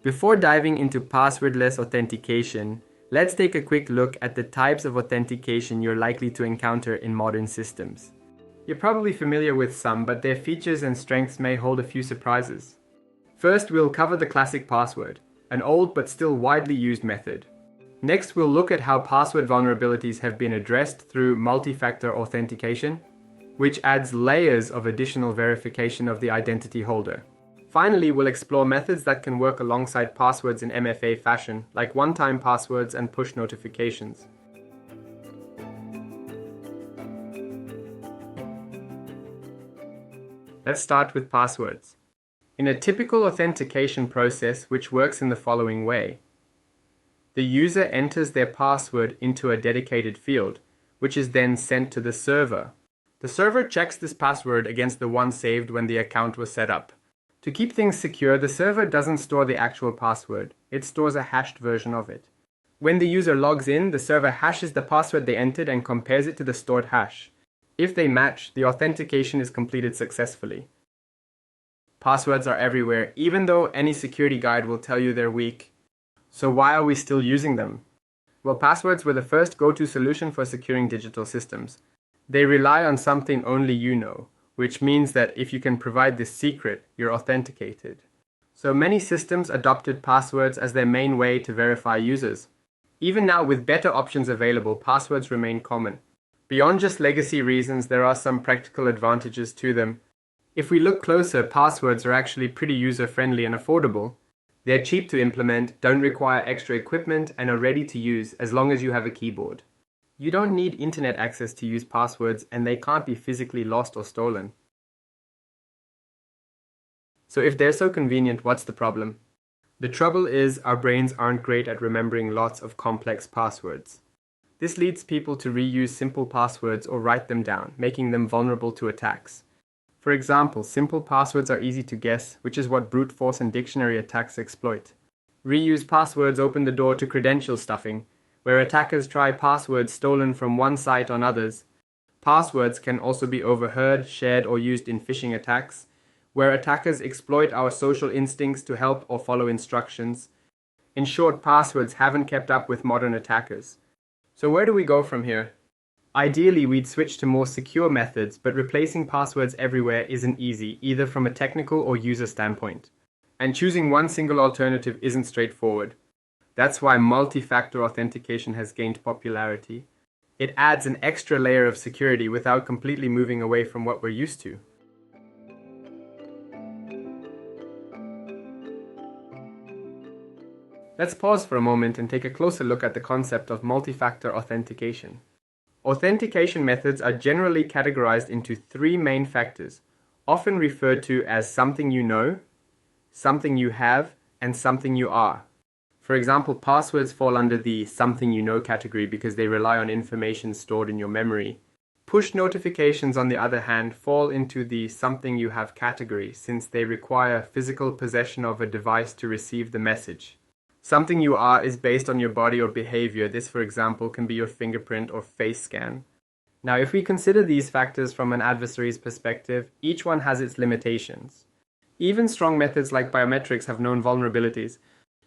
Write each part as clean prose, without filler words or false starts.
Before diving into passwordless authentication, let's take a quick look at the types of authentication you're likely to encounter in modern systems. You're probably familiar with some, but their features and strengths may hold a few surprises. First, we'll cover the classic password, an old but still widely used method. Next, we'll look at how password vulnerabilities have been addressed through multi-factor authentication, which adds layers of additional verification of the identity holder. Finally, we'll explore methods that can work alongside passwords in MFA fashion, like one-time passwords and push notifications. Let's start with passwords. In a typical authentication process, which works in the following way. The user enters their password into a dedicated field, which is then sent to the server. The server checks this password against the one saved when the account was set up. To keep things secure, the server doesn't store the actual password. It stores a hashed version of it. When the user logs in, the server hashes the password they entered and compares it to the stored hash. If they match, the authentication is completed successfully. Passwords are everywhere, even though any security guide will tell you they're weak. So why are we still using them? Well, passwords were the first go-to solution for securing digital systems. They rely on something only you know, which means that if you can provide this secret, you're authenticated. So many systems adopted passwords as their main way to verify users. Even now, with better options available, passwords remain common. Beyond just legacy reasons, there are some practical advantages to them. If we look closer, passwords are actually pretty user-friendly and affordable. They're cheap to implement, don't require extra equipment, and are ready to use as long as you have a keyboard. You don't need internet access to use passwords, and they can't be physically lost or stolen. So if they're so convenient, what's the problem? The trouble is our brains aren't great at remembering lots of complex passwords. This leads people to reuse simple passwords or write them down, making them vulnerable to attacks. For example, simple passwords are easy to guess, which is what brute force and dictionary attacks exploit. Reused passwords open the door to credential stuffing, where attackers try passwords stolen from one site on others. Passwords can also be overheard, shared, or used in phishing attacks, where attackers exploit our social instincts to help or follow instructions. In short, passwords haven't kept up with modern attackers. So where do we go from here? Ideally, we'd switch to more secure methods, but replacing passwords everywhere isn't easy, either from a technical or user standpoint. And choosing one single alternative isn't straightforward. That's why multi-factor authentication has gained popularity. It adds an extra layer of security without completely moving away from what we're used to. Let's pause for a moment and take a closer look at the concept of multi-factor authentication. Authentication methods are generally categorized into three main factors, often referred to as something you know, something you have, and something you are. For example, passwords fall under the something you know category because they rely on information stored in your memory. Push notifications, on the other hand, fall into the something you have category since they require physical possession of a device to receive the message. Something you are is based on your body or behavior. This, for example, can be your fingerprint or face scan. Now, if we consider these factors from an adversary's perspective, each one has its limitations. Even strong methods like biometrics have known vulnerabilities.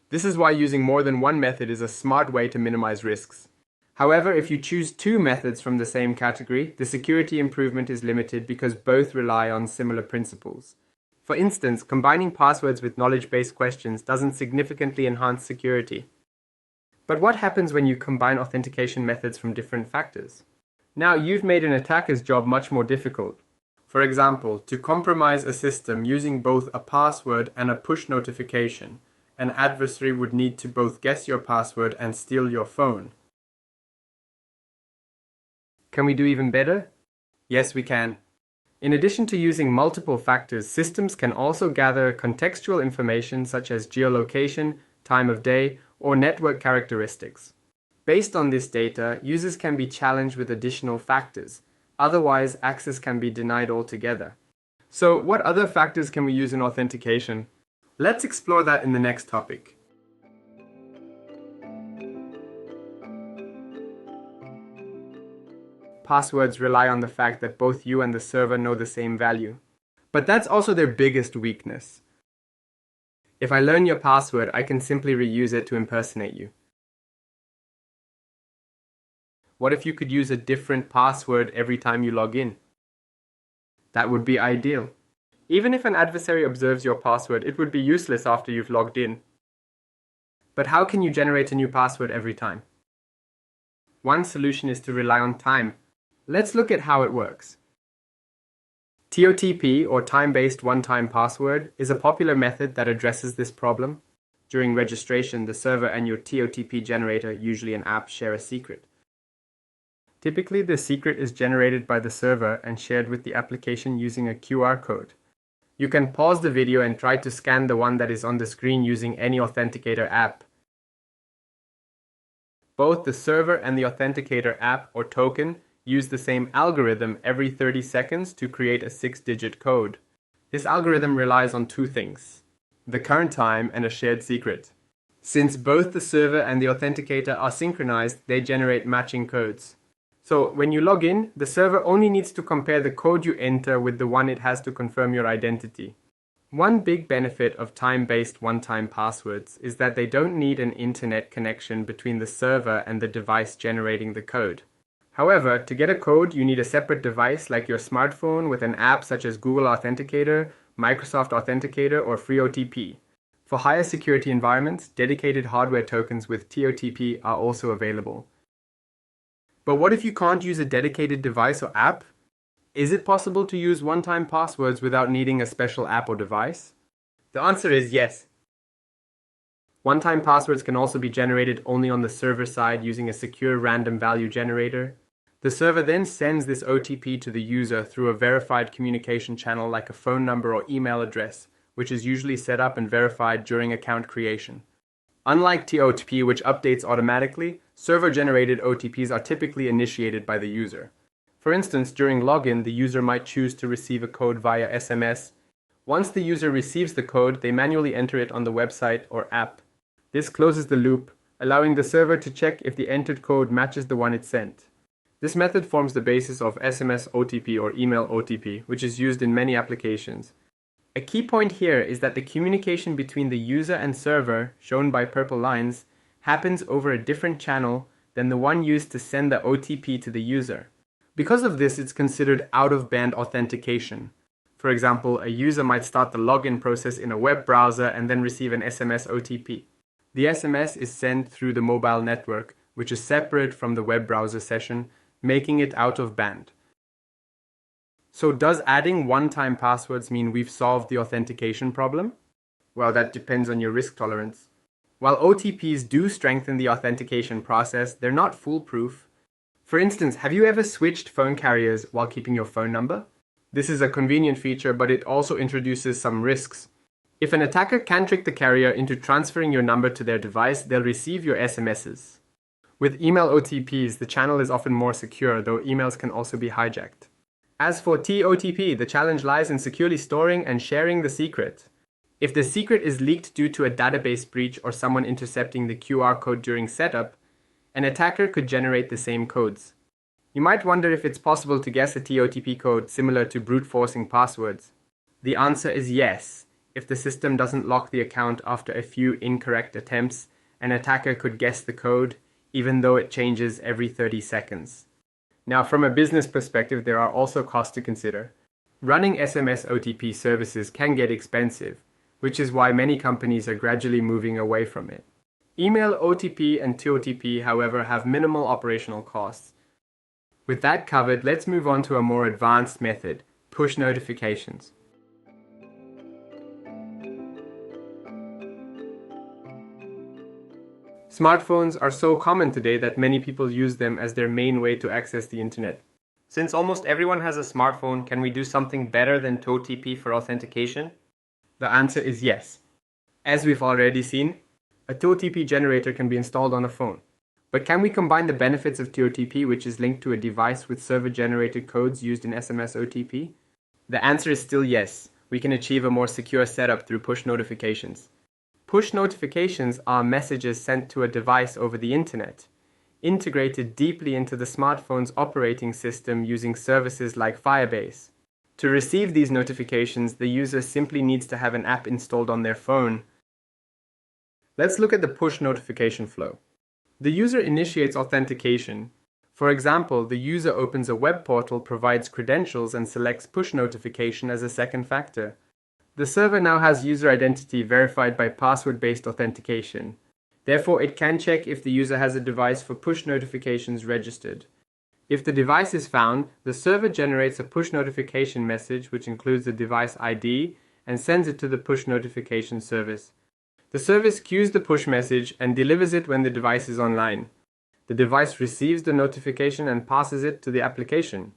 This is why using more than one method is a smart way to minimize risks. However, if you choose two methods from the same category, the security improvement is limited because both rely on similar principles. For instance, combining passwords with knowledge-based questions doesn't significantly enhance security. But what happens when you combine authentication methods from different factors? Now you've made an attacker's job much more difficult. For example, to compromise a system using both a password and a push notification, an adversary would need to both guess your password and steal your phone. Can we do even better? Yes, we can. In addition to using multiple factors, systems can also gather contextual information such as geolocation, time of day, or network characteristics. Based on this data, users can be challenged with additional factors. Otherwise, access can be denied altogether. So, what other factors can we use in authentication? Let's explore that in the next topic. Passwords rely on the fact that both you and the server know the same value. But that's also their biggest weakness. If I learn your password, I can simply reuse it to impersonate you. What if you could use a different password every time you log in? That would be ideal. Even if an adversary observes your password, it would be useless after you've logged in. But how can you generate a new password every time? One solution is to rely on time. Let's look at how it works. TOTP, or time-based one-time password, is a popular method that addresses this problem. During registration, the server and your TOTP generator, usually an app, share a secret. Typically, the secret is generated by the server and shared with the application using a QR code. You can pause the video and try to scan the one that is on the screen using any authenticator app. Both the server and the authenticator app or token use the same algorithm every 30 seconds to create a 6-digit code. This algorithm relies on two things: the current time and a shared secret. Since both the server and the authenticator are synchronized, they generate matching codes. So when you log in, the server only needs to compare the code you enter with the one it has to confirm your identity. One big benefit of time-based one-time passwords is that they don't need an internet connection between the server and the device generating the code. However, to get a code, you need a separate device like your smartphone with an app such as Google Authenticator, Microsoft Authenticator, or Free OTP. For higher security environments, dedicated hardware tokens with TOTP are also available. But what if you can't use a dedicated device or app? Is it possible to use one-time passwords without needing a special app or device? The answer is yes. One-time passwords can also be generated only on the server side using a secure random value generator. The server then sends this OTP to the user through a verified communication channel like a phone number or email address, which is usually set up and verified during account creation. Unlike TOTP, which updates automatically, server-generated OTPs are typically initiated by the user. For instance, during login, the user might choose to receive a code via SMS. Once the user receives the code, they manually enter it on the website or app. This closes the loop, allowing the server to check if the entered code matches the one it sent. This method forms the basis of SMS OTP or email OTP, which is used in many applications. A key point here is that the communication between the user and server, shown by purple lines, happens over a different channel than the one used to send the OTP to the user. Because of this, it's considered out-of-band authentication. For example, a user might start the login process in a web browser and then receive an SMS OTP. The SMS is sent through the mobile network, which is separate from the web browser session, making it out of band. So does adding one-time passwords mean we've solved the authentication problem? Well, that depends on your risk tolerance. While OTPs do strengthen the authentication process, they're not foolproof. For instance, have you ever switched phone carriers while keeping your phone number? This is a convenient feature, but it also introduces some risks. If an attacker can trick the carrier into transferring your number to their device, they'll receive your SMSs. With email OTPs, the channel is often more secure, though emails can also be hijacked. As for TOTP, the challenge lies in securely storing and sharing the secret. If the secret is leaked due to a database breach or someone intercepting the QR code during setup, an attacker could generate the same codes. You might wonder if it's possible to guess a TOTP code similar to brute forcing passwords. The answer is yes. If the system doesn't lock the account after a few incorrect attempts, an attacker could guess the code, even though it changes every 30 seconds. Now, from a business perspective, there are also costs to consider. Running SMS OTP services can get expensive, which is why many companies are gradually moving away from it. Email OTP and TOTP, however, have minimal operational costs. With that covered, let's move on to a more advanced method: push notifications. Smartphones are so common today that many people use them as their main way to access the internet. Since almost everyone has a smartphone, can we do something better than TOTP for authentication? The answer is yes. As we've already seen, a TOTP generator can be installed on a phone. But can we combine the benefits of TOTP, which is linked to a device with server-generated codes used in SMS OTP? The answer is still yes. We can achieve a more secure setup through push notifications. Push notifications are messages sent to a device over the internet, integrated deeply into the smartphone's operating system using services like Firebase. To receive these notifications, the user simply needs to have an app installed on their phone. Let's look at the push notification flow. The user initiates authentication. For example, the user opens a web portal, provides credentials, and selects push notification as a second factor. The server now has user identity verified by password-based authentication. Therefore, it can check if the user has a device for push notifications registered. If the device is found, the server generates a push notification message which includes the device ID and sends it to the push notification service. The service queues the push message and delivers it when the device is online. The device receives the notification and passes it to the application.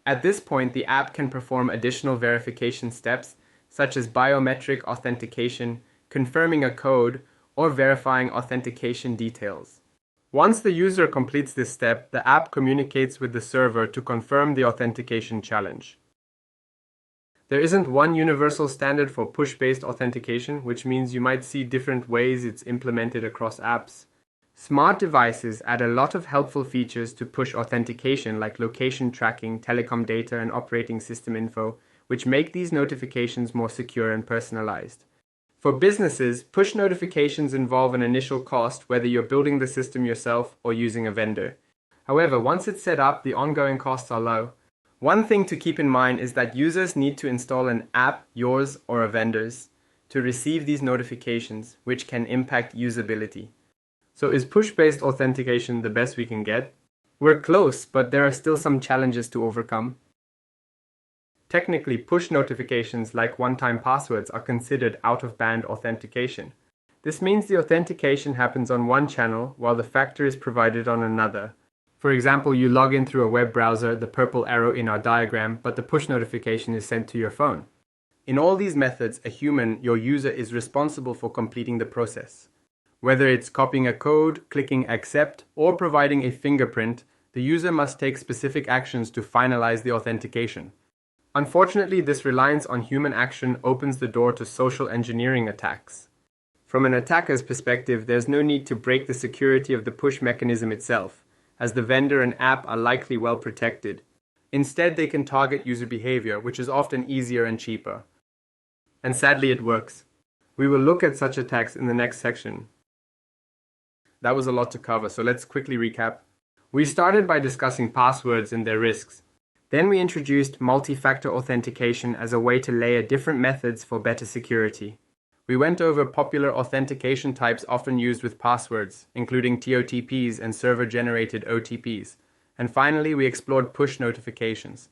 At this point, the app can perform additional verification steps such as biometric authentication, confirming a code, or verifying authentication details. Once the user completes this step, the app communicates with the server to confirm the authentication challenge. There isn't one universal standard for push-based authentication, which means you might see different ways it's implemented across apps. Smart devices add a lot of helpful features to push authentication like location tracking, telecom data, and operating system info, which make these notifications more secure and personalized. For businesses, push notifications involve an initial cost, whether you're building the system yourself or using a vendor. However, once it's set up, the ongoing costs are low. One thing to keep in mind is that users need to install an app, yours or a vendor's, to receive these notifications, which can impact usability. So is push-based authentication the best we can get? We're close, but there are still some challenges to overcome. Technically, push notifications like one-time passwords are considered out-of-band authentication. This means the authentication happens on one channel while the factor is provided on another. For example, you log in through a web browser, the purple arrow in our diagram, but the push notification is sent to your phone. In all these methods, a human, your user, is responsible for completing the process. Whether it's copying a code, clicking accept, or providing a fingerprint, the user must take specific actions to finalize the authentication. Unfortunately, this reliance on human action opens the door to social engineering attacks. From an attacker's perspective, there's no need to break the security of the push mechanism itself, as the vendor and app are likely well protected. Instead, they can target user behavior, which is often easier and cheaper. And sadly, it works. We will look at such attacks in the next section. That was a lot to cover, so let's quickly recap. We started by discussing passwords and their risks. Then we introduced multi-factor authentication as a way to layer different methods for better security. We went over popular authentication types often used with passwords, including OTPs and server-generated OTPs. And finally, we explored push notifications.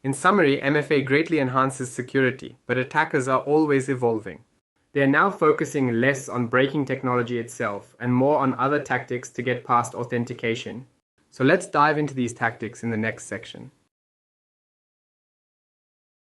In summary, MFA greatly enhances security, but attackers are always evolving. They are now focusing less on breaking technology itself and more on other tactics to get past authentication. So let's dive into these tactics in the next section.